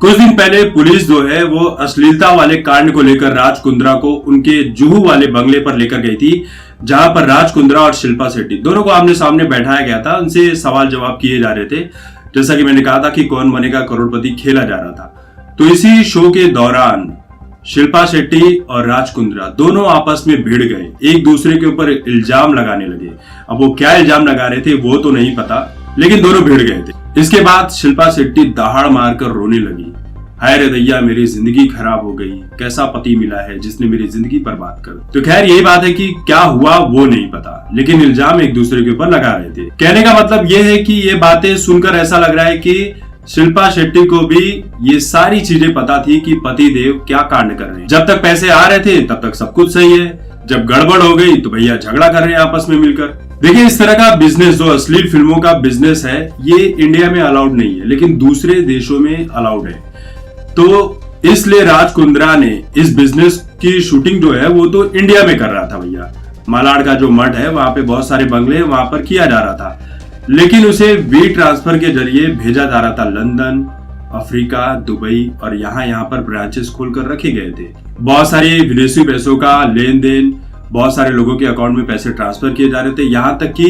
कुछ दिन पहले पुलिस जो है वो अश्लीलता वाले कांड को लेकर राज कुंद्रा को उनके जुहू वाले बंगले पर लेकर गई थी, जहां पर राज कुंद्रा और शिल्पा शेट्टी दोनों को आमने सामने बैठाया गया था। उनसे सवाल जवाब किए जा रहे थे। जैसा कि मैंने कहा था कि कौन बनेगा करोड़पति खेला जा रहा था। तो इसी शो के दौरान शिल्पा शेट्टी और राज कुंद्रा दोनों आपस में भिड़ गए, एक दूसरे के ऊपर इल्जाम लगाने लगे। अब वो क्या इल्जाम लगा रहे थे वो तो नहीं पता, लेकिन दोनों भिड़ गए थे। इसके बाद शिल्पा शेट्टी दहाड़ मारकर रोने लगी। हाय रे दैया, मेरी जिंदगी खराब हो गई, कैसा पति मिला है जिसने मेरी जिंदगी बर्बाद कर। तो खैर यही बात है कि क्या हुआ वो नहीं पता, लेकिन इल्जाम एक दूसरे के ऊपर लगा रहे थे। कहने का मतलब ये है कि ये बातें सुनकर ऐसा लग रहा है कि शिल्पा शेट्टी को भी ये सारी चीजें पता थी कि पति देव क्या कांड कर रहे हैं। जब तक पैसे आ रहे थे तब तक सब कुछ सही है, जब गड़बड़ हो गई तो भैया झगड़ा कर रहे हैं आपस में मिलकर। देखिए, इस तरह का बिजनेस जो अश्लील फिल्मों का बिजनेस है ये इंडिया में अलाउड नहीं है, लेकिन दूसरे देशों में अलाउड है। तो इसलिए राज कुंद्रा ने इस बिजनेस की शूटिंग जो है वो तो इंडिया में कर रहा था। भैया मालाड का जो मठ है वहां पे बहुत सारे बंगले हैं, वहां पर किया जा रहा था, लेकिन उसे वी ट्रांसफर के जरिए भेजा जा रहा था लंदन, अफ्रीका, दुबई और यहाँ पर ब्रांचेस खोलकर रखे गए थे। बहुत सारे विदेशी पैसों का लेन देन, बहुत सारे लोगों के अकाउंट में पैसे ट्रांसफर किए जा रहे थे। यहां तक कि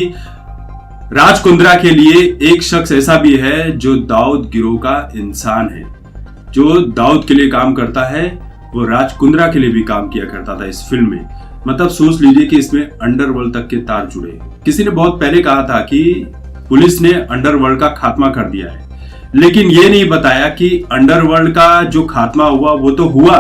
राज कुंद्रा के लिए एक शख्स ऐसा भी है जो दाऊद गिरोह का इंसान है। जो दाऊद के लिए काम करता है वो राज कुंद्रा के लिए भी काम किया करता था इस फिल्म में। मतलब सोच लीजिए कि इसमें अंडरवर्ल्ड तक के तार जुड़े हैं। किसी ने बहुत पहले कहा था कि पुलिस ने अंडरवर्ल्ड का खात्मा कर दिया है, लेकिन ये नहीं बताया कि अंडरवर्ल्ड का जो खात्मा हुआ वो तो हुआ,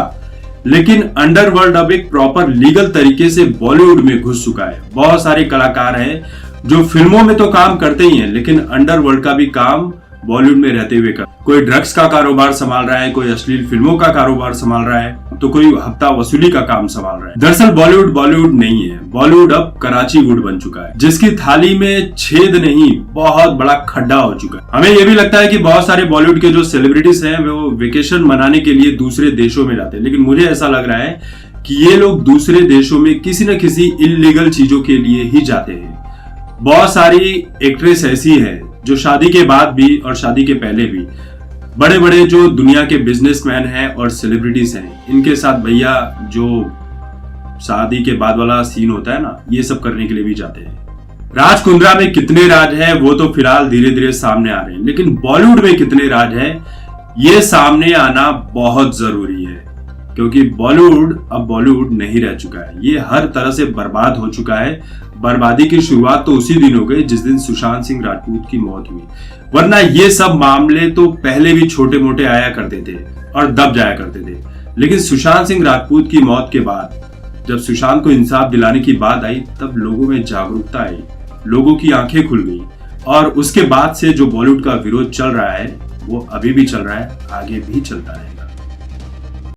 लेकिन अंडरवर्ल्ड अब एक प्रॉपर लीगल तरीके से बॉलीवुड में घुस चुका है। बहुत सारे कलाकार हैं जो फिल्मों में तो काम करते ही हैं, लेकिन अंडरवर्ल्ड का भी काम बॉलीवुड में रहते हुए कर, कोई ड्रग्स का कारोबार संभाल रहा है, कोई अश्लील फिल्मों का कारोबार संभाल रहा है, तो कोई हफ्ता वसूली का काम संभाल रहा है। दरअसल बॉलीवुड नहीं है, बॉलीवुड अब कराची वुड बन चुका है, जिसकी थाली में छेद नहीं बहुत बड़ा खड्डा हो चुका है। हमें यह भी लगता है कि बहुत सारे बॉलीवुड के जो सेलिब्रिटीज हैं वो वेकेशन मनाने के लिए दूसरे देशों में जाते हैं, लेकिन मुझे ऐसा लग रहा है कि ये लोग दूसरे देशों में किसी न किसी इलीगल चीजों के लिए ही जाते हैं। बहुत सारी एक्ट्रेस ऐसी है जो शादी के बाद भी और शादी के पहले भी बड़े बड़े जो दुनिया के बिजनेसमैन हैं और सेलिब्रिटीज हैं, इनके साथ भैया जो शादी के बाद वाला सीन होता है ना, ये सब करने के लिए भी जाते हैं। राज कुंद्रा में कितने राज हैं वो तो फिलहाल धीरे धीरे सामने आ रहे हैं, लेकिन बॉलीवुड में कितने राज हैं ये सामने आना बहुत जरूरी है, क्योंकि बॉलीवुड अब बॉलीवुड नहीं रह चुका है। ये हर तरह से बर्बाद हो चुका है। बर्बादी की शुरुआत तो उसी दिन हो गई जिस दिन सुशांत सिंह राजपूत की मौत हुई, वरना ये सब मामले तो पहले भी छोटे मोटे आया करते थे और दब जाया करते थे। लेकिन सुशांत सिंह राजपूत की मौत के बाद जब सुशांत को इंसाफ दिलाने की बात आई, तब लोगों में जागरूकता आई, लोगों की आंखें खुल गई, और उसके बाद से जो बॉलीवुड का विरोध चल रहा है वो अभी भी चल रहा है, आगे भी चलता है।